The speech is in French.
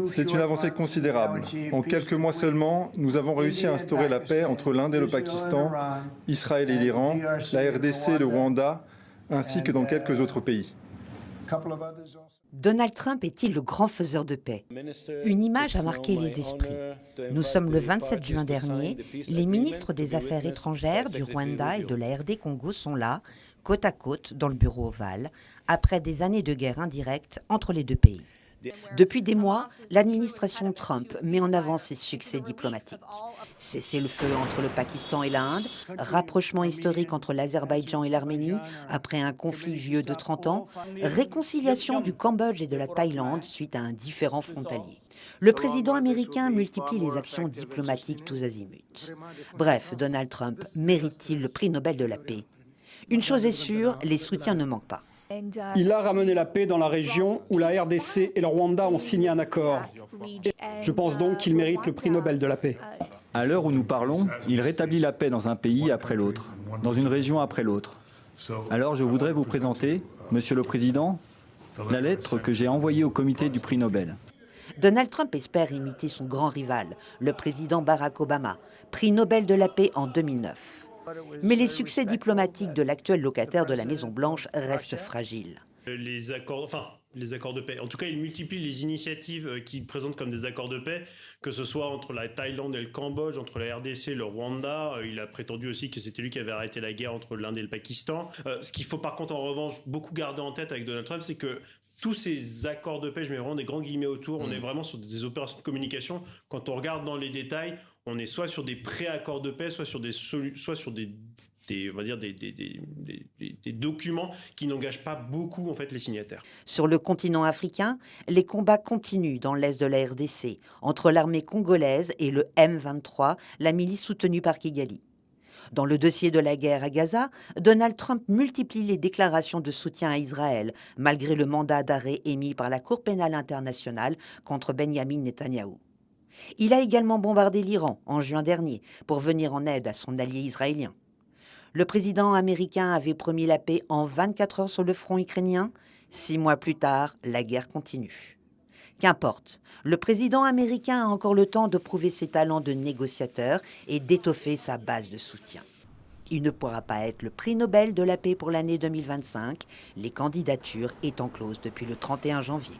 C'est une avancée considérable. En quelques mois seulement, nous avons réussi à instaurer la paix entre l'Inde et le Pakistan, Israël et l'Iran, la RDC, le Rwanda, ainsi que dans quelques autres pays. Donald Trump est-il le grand faiseur de paix? Une image a marqué les esprits. Nous sommes le 27 juin dernier. Les ministres des Affaires étrangères du Rwanda et de la RD Congo sont là, côte à côte, dans le bureau ovale, après des années de guerre indirecte entre les deux pays. Depuis des mois, l'administration Trump met en avant ses succès diplomatiques. Cessez-le-feu entre le Pakistan et l'Inde, rapprochement historique entre l'Azerbaïdjan et l'Arménie après un conflit vieux de 30 ans, réconciliation du Cambodge et de la Thaïlande suite à un différend frontalier. Le président américain multiplie les actions diplomatiques tous azimuts. Bref, Donald Trump mérite-t-il le prix Nobel de la paix? Une chose est sûre, les soutiens ne manquent pas. Il a ramené la paix dans la région où la RDC et le Rwanda ont signé un accord. Je pense donc qu'il mérite le prix Nobel de la paix. À l'heure où nous parlons, il rétablit la paix dans un pays après l'autre, dans une région après l'autre. Alors je voudrais vous présenter, Monsieur le Président, la lettre que j'ai envoyée au comité du prix Nobel. Donald Trump espère imiter son grand rival, le président Barack Obama, prix Nobel de la paix en 2009. Mais les succès diplomatiques de l'actuel locataire de la Maison-Blanche restent fragiles. Les accords de paix. En tout cas, il multiplie les initiatives qu'il présente comme des accords de paix, que ce soit entre la Thaïlande et le Cambodge, entre la RDC et le Rwanda. Il a prétendu aussi que c'était lui qui avait arrêté la guerre entre l'Inde et le Pakistan. Ce qu'il faut par contre en revanche beaucoup garder en tête avec Donald Trump, c'est que tous ces accords de paix, je mets vraiment des grands guillemets autour, on est vraiment sur des opérations de communication. Quand on regarde dans les détails, on est soit sur des pré-accords de paix, soit sur des on va dire des documents qui n'engagent pas beaucoup en fait les signataires. Sur le continent africain, les combats continuent dans l'est de la RDC, entre l'armée congolaise et le M23, la milice soutenue par Kigali. Dans le dossier de la guerre à Gaza, Donald Trump multiplie les déclarations de soutien à Israël, malgré le mandat d'arrêt émis par la Cour pénale internationale contre Benyamin Netanyahou. Il a également bombardé l'Iran en juin dernier pour venir en aide à son allié israélien. Le président américain avait promis la paix en 24 heures sur le front ukrainien. 6 mois plus tard, la guerre continue. Qu'importe, le président américain a encore le temps de prouver ses talents de négociateur et d'étoffer sa base de soutien. Il ne pourra pas être le prix Nobel de la paix pour l'année 2025, les candidatures étant closes depuis le 31 janvier.